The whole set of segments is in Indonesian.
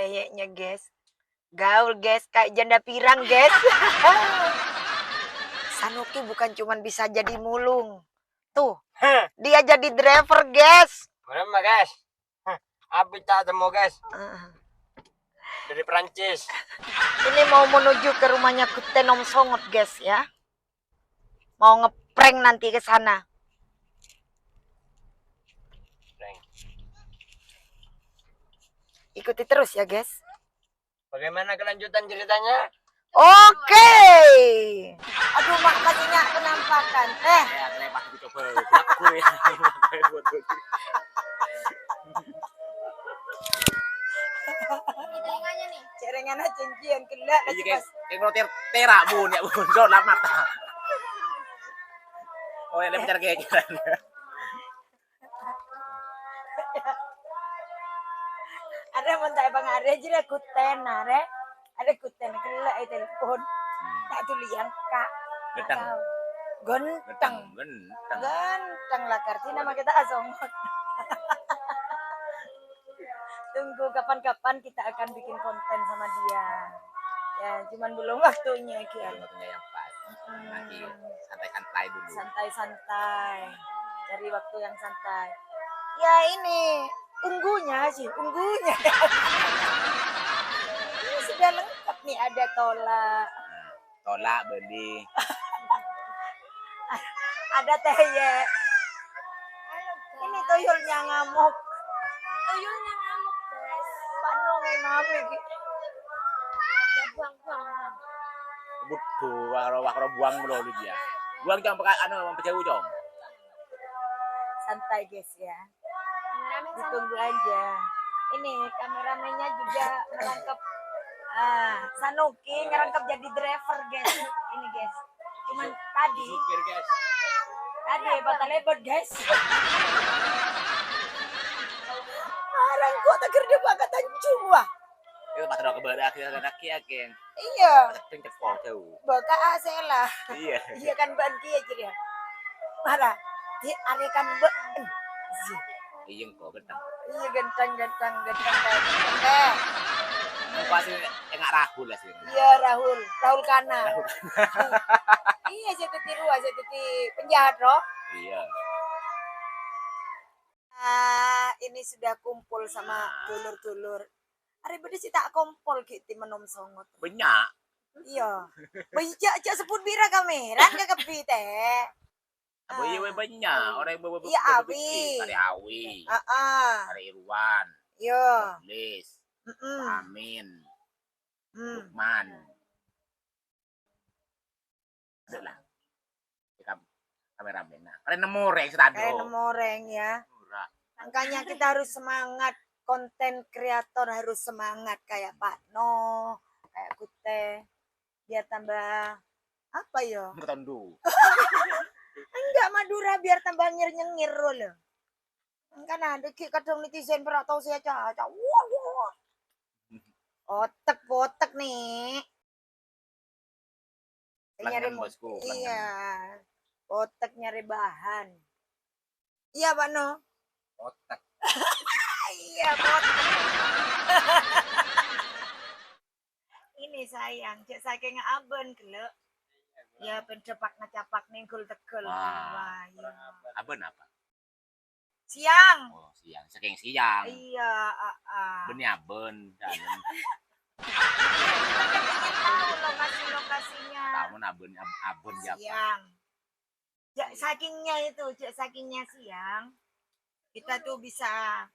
Kayaknya guys. Gaul guys, kayak janda pirang guys. Sanuki bukan cuman bisa jadi mulung. Tuh, dia jadi driver guys. Berapa guys? Abi tak temu guys. Dari Perancis. Ini mau menuju ke rumahnya Kutenom Songot guys ya. Mau ngeprank nanti ke sana. Ikuti terus ya guys. Bagaimana kelanjutan ceritanya? Oke. Aduh mak kasihnya penampakan. Ya, saya pasti coba. Aku ya. Telinganya nih. Cerengan aja yang kena. Iya guys, kayak kalau terak bun ya bun, jolap mata. Oh ya, lebih kayak gitu. Ada mentai bang ada jadi kuten are. Ada kuten kena telepon. Tak tuh liang kak. Getang. Genteng. Genteng lah kartina nama kita azongot. Tunggu kapan-kapan kita akan bikin konten sama dia. Ya, cuman belum waktunya Belum waktunya yang pas. Nanti santai-santai dulu. Santai-santai. Cari waktu yang santai. Ya ini unggunya sih, unggunya. Ini sudah lengkap nih, ada tolak. Tolak beli. Ada tehye. Ini tuyulnya ngamuk. Tuyulnya ngamuk, guys. Panong yang ngamuk. Ya buang-buang. Butuh wakro buang mulu dia. Buang jam pakai anu pejauh jom. Santai guys ya. Ditunggu aja. Ini kameramennya juga merangkap Sanuki ngerangkap jadi driver guys. Ini guys. Cuman tadi. Supir guys. Tadi batal lebat guys. Arang kok tak kerja bakatan cua. Itu pas udah kebar akhirnya akhir. Iya. Pencet kok jauh. Baka asela. Iya. Iya kan banti aja dia. Marah. Di arekan Iya kok gentang. Iya gentang. Pasti enggak Rahul lah sih. Iya Rahul Kana. Iya saya tiru penjahat roh. Iya. Ini sudah kumpul sama dulur-dulur. Hari beda sih tak kumpul kita menom songot. Banyak. Iya. Banyak sebut bira kamera ke kepi teh. Apa iya banyak orang yang bawa Iya Awi. Hari Awi. Hari Irwan. Iya. Lis. Amin. Lukman. Adalah. Kameramen. Nah, kalian nemoreng setado. Kayak nemoreng ya. Makanya kita harus semangat. Konten kreator harus semangat kayak Pak No, kayak Kute. Biar tambah apa ya? Bertandu. Enggak Madura biar tambah nyengir loh. Kan ada kadang netizen pernah tahu saya caca. Wah. Otek nih. Nyari bosku. Iya. Otek nyari bahan. Iya Pak No. Otak. Iya otak. Ini sayang, cek saking aben kele. Ya pencepak ngecapak ninggul tegel. Wah, iya. Aben apa? Siang. Oh, siang. Saking siang. Iya, Beni aben dan kita kan ingin tahu lokasinya. tahu aben siapa? Siang. Sakingnya siang. Kita tuh bisa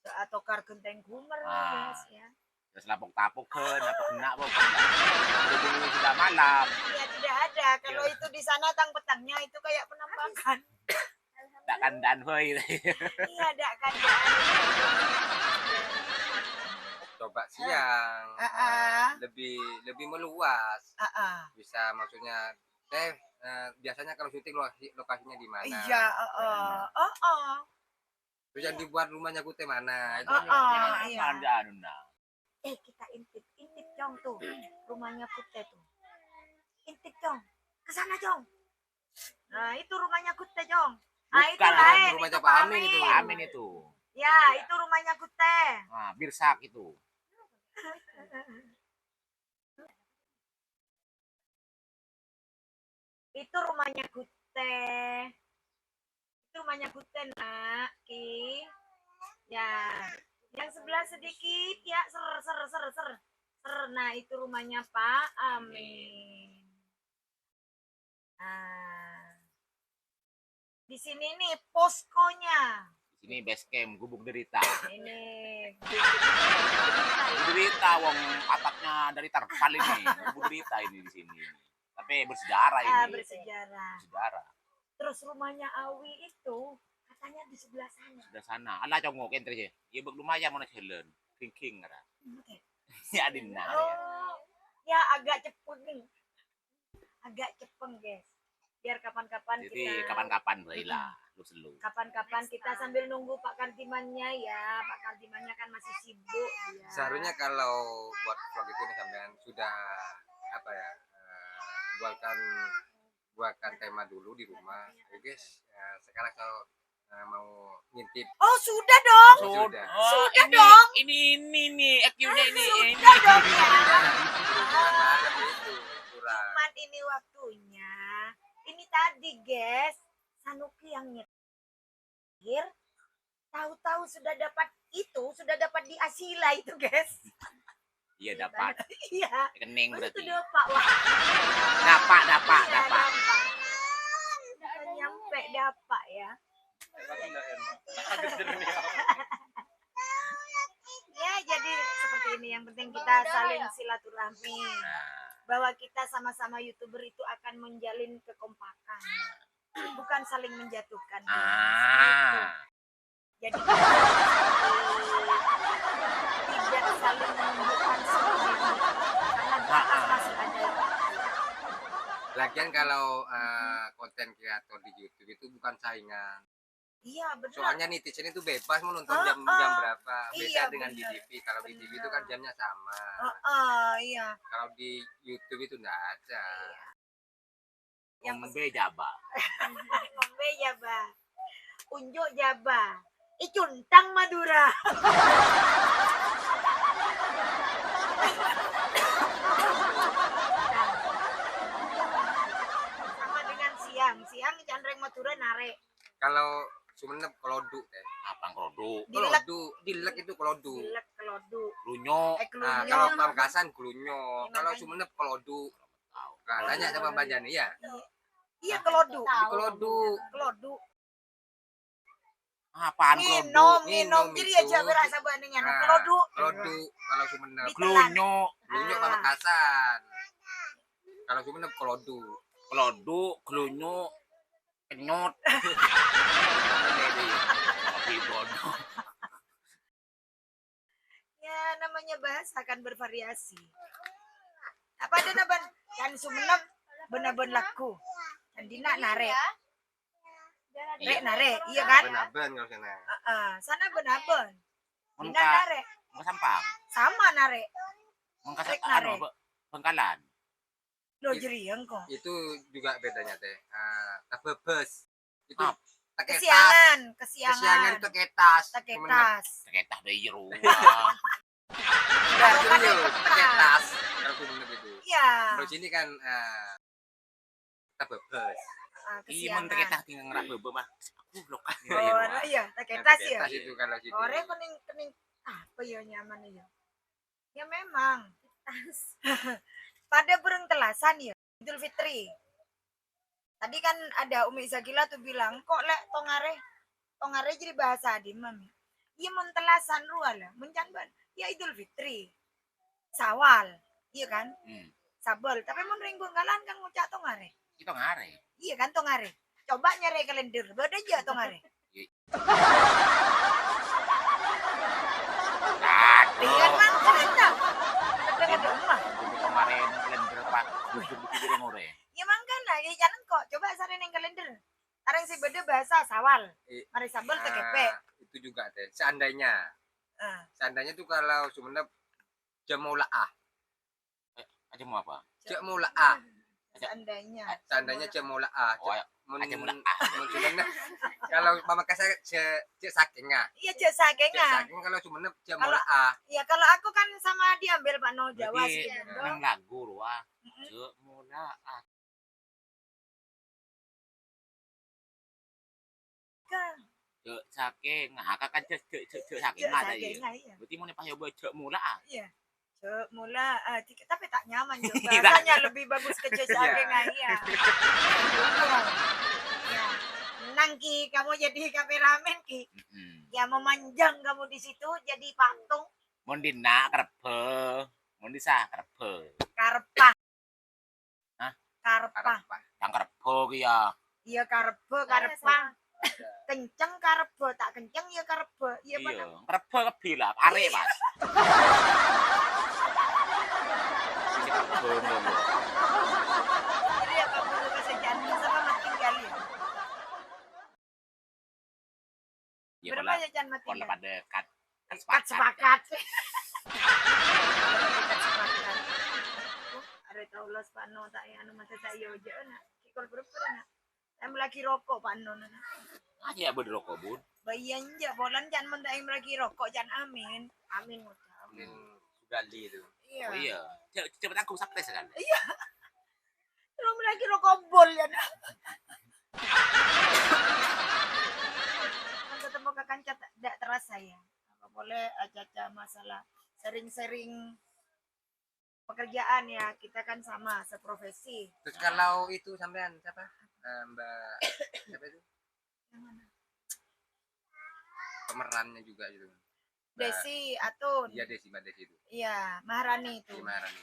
atau genteng gumer guys ya. Terus lapok-tapokkan, apa kena apa berhubung sudah malam. Ya tidak ada. Kalau itu di sana petangnya itu kayak penampakan. Tak kandaan hoy. Iya, tak kandaan. Coba siang. Lebih meluas. Bisa maksudnya biasanya kalau syuting lokasinya di mana? Iya, Terus yang dibuat rumahnya Kute mana? Itu iya. Kita intip Jong tuh rumahnya Kute tuh. Intip Jong, kesana Jong. Nah itu rumahnya Kute Jong. Nah itu lain, rumahnya itu Pak Amin itu. Pak Amin itu. Ya itu rumahnya Kute. Nah, Birsak itu. Itu rumahnya Gute. Itu rumahnya Gute, Nak. Ki. Ya. Yang sebelah sedikit ya, ser. Nah, itu rumahnya Pak Amin. Nah. Di sini nih poskonya. Di sini base camp Gubuk Derita. Ini. Derita wong atapnya dari terpal ini. Gubuk Derita ini di sini. Tapi bersejarah ini. Bersejarah. Bersejarah. Terus rumahnya Awi itu katanya di sebelah sana. Sebelah sana. Alah congok enter aja. Ya bek lumayan mana jalan. King ada. Ya Adina. Oh, ya agak cepet nih. Agak cepeng, guys. Biar kapan-kapan Jadi kita. kapan-kapan lah. Lu selu. Kapan-kapan kita sambil nunggu Pak Kartimannya ya. Pak Kartimannya kan masih sibuk. Ya. Seharusnya kalau buat vlog itu nih sampean sudah apa ya? Buatkan tema dulu di rumah. Oke, guys. Sekarang kalau mau ngintip. Oh, sudah dong. Sudah. Sudah ini, dong. Ini nih EQ-nya ini. Sudah dong ya. Kurang. Ini waktunya. Ini tadi, guys. Sanuki yang nyetir. Tahu-tahu sudah dapat di Asila itu, guys. Iya dapat. Iya. Kening Masa berarti. itu dapat, wah. Dapat. Bukan nyampe dapat ya. Ya, jadi seperti ini. Yang penting kita saling silaturahmi. Bahwa kita sama-sama YouTuber itu akan menjalin kekompakan. Bukan saling menjatuhkan. Gitu. Jadi kita tidak saling menunjukkan semuanya. Karena di atas masih ada. Lagian kalau konten kreator di YouTube itu bukan saingan. Iya, benar. Soalnya netizen itu bebas mau nonton jam berapa. Beda Iya, dengan benar. di TV. Kalau di TV itu kan jamnya sama. Iya. Kalau di YouTube itu enggak ada. Yang Jaba. Ngombe Jaba. Unjuk Jaba. Cuntang Madura. Sama dengan siang Candreng Madura narik. Kalau Sumenep kelodu teh. Apa krodu? Dilek itu kelodu. Dilek kelodu. Lunyo. Nah, Kelunyo. kalau Pamekasan glunyo. Kalau Makanya. Sumenep kelodu. Nah, tanya sama Mbak Jani ya. Iya kelodu. Di kelodu. Kelodu. Apaan Minum. Minum Jadi itu. aja berasa bandingnya. Nah, Kelodu. Kelodu kalau Sumenep. Ditelan. Glunyo. Glunyo Ah. Pamekasan. Kalau Sumenep kelodu. Klodu, glunyo, kenyot. Tapi bodoh. Ya namanya bahasa kan bervariasi. Apa ada naban? Kan Sumenep bener-bener laku. Dan Dina nare. Rek nare, iya kan? Ben-ben kalau sana. Sana benaben. Dina Mengka, nare. sampang. Sama nare. Mengka Rek anu, nare. Bengkalan. Lo jeriang kok. Itu juga bedanya teh. Tabebes. Itu Ah. taketas. Kesiangan. Kesiangan itu ketas. Taketas. Seketah dari rumah. Kalau kan Iya, ketas. taketas. Kalau Sumenep itu. Iya. Kalau sini kan tabebes. Iya, men Kesiangan. teketah tinggal ngerak bebe mah. Aku blok ah. Oh, iya, taketas ya. Taketas itu kalau sini. Orang kening apa ya nyaman ya. Ya memang. Pada burung telasan ya, Idul Fitri. Tadi kan ada Umi Zagila tuh bilang, kok lek tongare jadi bahasa adi mami. Iya mun telasan ruala, menjanban. Ya Idul Fitri. Sawal, iya kan? Sabel, tapi mun ring Bengkalan kan ngucap tongare. Itu ngare. Iya kan tongare. Coba nyari kalender, beda aja tongare. Dengan mangkal itu. Ada rumah. Kemarin kalender Pak. Duduk di ngore. Ya mangkana, ya jangan kok. Coba sare neng kalender. Areng si beda bahasa sawal. Mari sabel tekepe. Itu juga teh. Seandainya tuh kalau Sumenep jamulaah. Aja mau apa? Jamulaah. Seandainya. Seandainya jamulaah. Oh, Aja mula Cuman kalau pamakasan cek saking ah. Iya cek saking Cek ah. saking kalau cuman cek Kalau- mula ah. Iya kalau aku kan sama diambil Pak No Jawa berarti sih. nang lagu wah cek mula cek saking kakak kan cek saking Cek ada saking ya iya. berarti mau pakai buat cek mula Iya. Cek mula tapi tak nyaman juga. Bahasanya lebih bagus ke cek saking iya. Iya. Ya. Nangki kamu jadi kameramen ki. Ya memanjang kamu di situ jadi patung mon dina karpe mon disa karpe karpa. Hah? Karpa. yang karpe ki ya Iya karpe karpa. Kenceng karpe tak kenceng ya karpe. Iya iya Pak. karpe kebilang are mas sisi karpe ngono Jadi apa perlu kesejahteraan sama makin kali. ya Berapa kalau ya Jan mati? kalau pada kat Kat sepakat. Ada tahu los Pak No tak ya anu mata tak yo je nak. Kikol berapa nak? Em lagi rokok Pak No. aja berrokok bun Bayan je bolan jan men daim lagi rokok jan amin. Amin ngucap. Amin Sugali itu. Iya. oh iya cepet aku sukses kan Terus lagi rokok bol ya. Ketemu ke kanca tidak terasa ya. Apa boleh aja masalah sering-sering pekerjaan ya kita kan sama seprofesi. Terus kalau itu sampean siapa? Mbak siapa itu? Yang mana? Pemerannya juga gitu. Desi Atun. Iya Desi, Mbak Desi itu. Iya, Maharani itu. Gimana nih?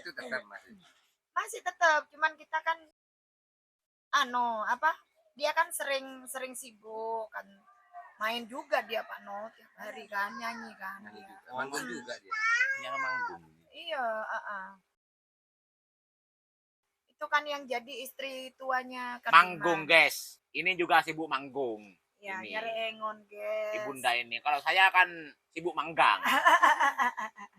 Itu tetap masih. Masih tetap, cuman kita kan apa? Dia kan sering sibuk kan. Main juga dia Pak No tiap hari kan nyanyi kan. Nyanyi Dia. juga. Manggung juga dia. yang manggung Iya, Itu kan yang jadi istri tuanya Kardiman. manggung guys ini juga sibuk manggung Ya, ini. nyari engon, guys. ibunda ini kalau saya kan sibuk manggang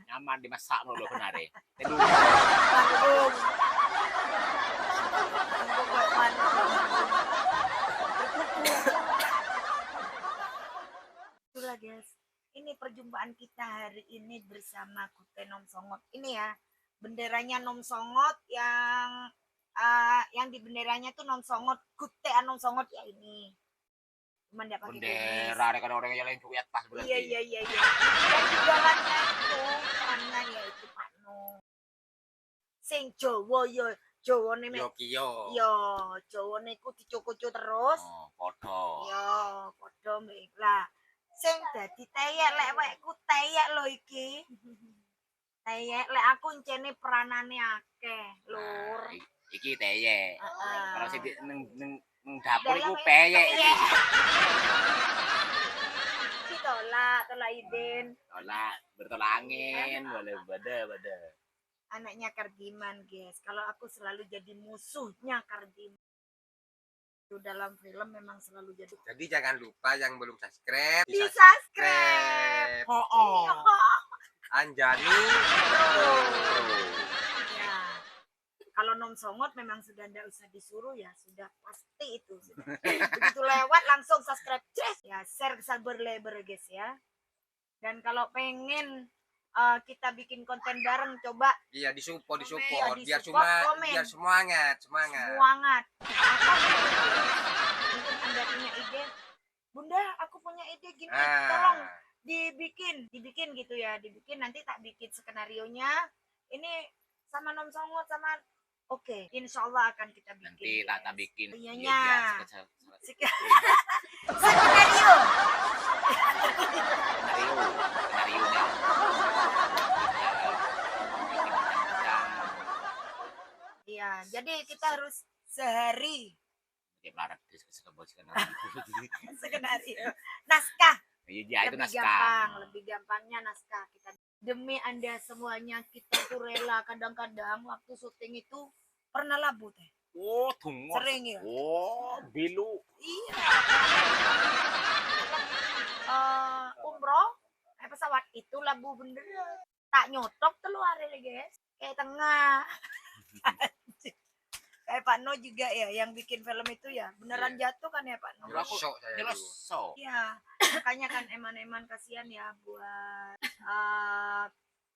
nyaman dimasak mulu benar ya Manggung. Manggung buat manggung. Itulah guys. Ini perjumpaan kita hari ini bersama Kute Nom Songot. Ini ya, benderanya Nom Songot yang di benderanya tuh Nom Songot, Kute Nom Songot ya ini. Cuman dia pakai bendera ada kan orang yang lain cuyat pas berarti Iya. Dan di jalannya itu perannya yaitu Pak No. Sing Jawa ya Jawa nih Yokio. yo Jawa niku dicukucu terus. oh podo Yo padha mbek lah. Sing dadi teyek lek wekku teyek lho iki. Teyek lek aku encene peranane akeh, Lur. iki teye Heeh. kalau sing neng dapur iku peyek Tolak Idin. tolak bertolak angin boleh bada Anaknya Kardiman, guys. Kalau aku selalu jadi musuhnya Kardiman. Itu dalam film memang selalu jadi. Jadi jangan lupa yang belum subscribe Di subscribe. oh Anjani. Ya. Kalau Nom Songot memang sudah tidak usah disuruh ya, sudah pasti itu. Sudah. Begitu lewat langsung subscribe, ya share sabar-lebar guys ya. Dan kalau pengen kita bikin konten bareng, coba Iya disupport Iya, biar disupport, komen. biar semangat. semangat. Mungkin Anda punya ide, Bunda, aku punya ide gini, tolong dibikin gitu ya, dibikin nanti tak bikin skenarionya. Ini sama Nom Songot sama oke, insya Allah akan kita bikin. nanti tak bikin Iyanya. skenario skenarionya Iya, jadi kita harus sehari ya barat skenario skenario naskah. iya itu Lebih naskah gampang, lebih gampangnya naskah kita. Demi Anda semuanya kita tuh rela kadang-kadang waktu syuting itu pernah labu teh. oh tunggu Sering ya. oh bilu Iya. Umroh pesawat itu labu bener. Tak nyotok keluar ya guys. Kayak tengah. Kayak Pak No juga ya yang bikin film itu ya. Beneran jatuh kan ya Pak No? Dulu aku- Shock saya dulu. Nyelesok. Iya, makanya kan eman-eman kasihan ya buat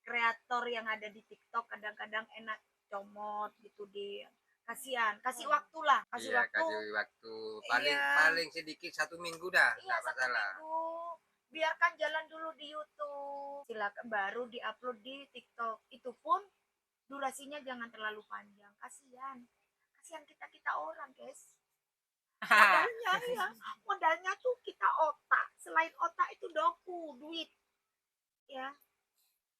kreator yang ada di TikTok kadang-kadang enak comot gitu di kasihan, kasih waktu lah, kasih Iya, waktu. kasih waktu paling Iya. paling sedikit 1 minggu dah, Iya, nggak 1 masalah. minggu. Biarkan jalan dulu di YouTube. Silakan baru diupload di TikTok. Itu pun durasinya jangan terlalu panjang. Kasihan. Kasihan kita orang, guys. Modalnya ya. Modalnya tuh kita otak. Selain otak itu doku, duit. Ya.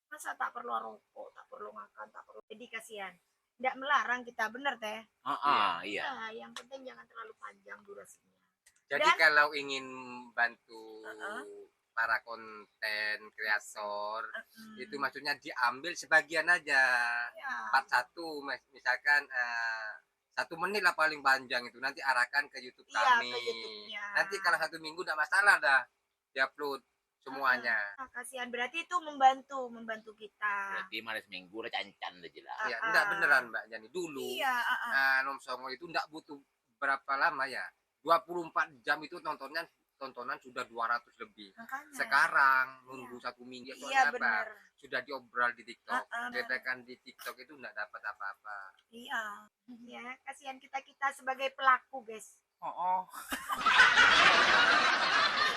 Masa tak perlu rokok, tak perlu makan, tak perlu. Jadi kasihan. Tidak melarang kita, bener teh. Iya. Nah, yang penting jangan terlalu panjang durasinya. Jadi Dan- kalau ingin bantu Uh-uh. para konten kreator, Hmm. itu maksudnya diambil sebagian aja. Ya. Part 1 misalkan 1 menit lah paling panjang itu, nanti arahkan ke YouTube Iya, kami. ke YouTube-nya. Nanti kalau 1 minggu tidak masalah dah diupload semuanya. Ah, kasihan, berarti itu membantu kita. Berarti malah seminggu udah cancan udah jelas. Ya, enggak beneran Mbak Jani. Dulu Iya, Nom Songo itu enggak butuh berapa lama ya. 24 jam itu tontonan sudah 200 lebih. makanya. Sekarang nunggu 1 minggu Iya, soalnya apa? benar. Sudah diobral di TikTok. benar. Ditekan di TikTok itu enggak dapat apa-apa. Iya. Ya, kasihan kita sebagai pelaku, guys. Oh.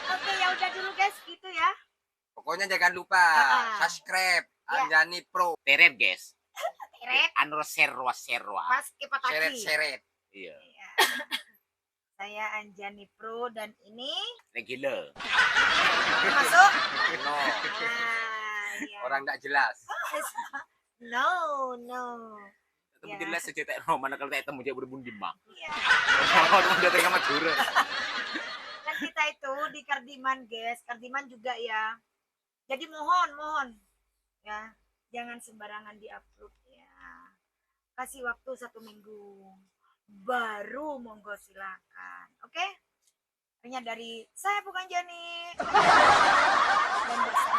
Oke, ya udah dulu, guys, gitu ya. Pokoknya jangan lupa subscribe Ya. Anjani Pro. Teret guys. Teret. Anur serwa. Pas ke pataki. Seret-seret. Iya. Iya. Saya Anjani Pro dan ini Regular. masuk. No, Iya. orang enggak jelas. No. Temu Ya. jelas cerita mana kalau tak temu dia berbun dimang. Iya. Oh, udah tengah Madura. Kan kita itu di Kardiman, guys. Kardiman juga ya. Jadi mohon ya, jangan sembarangan diupload ya. Kasih waktu 1 minggu. Baru monggo silakan. Oke? Hanya dari saya bukan Jani. Dan bersama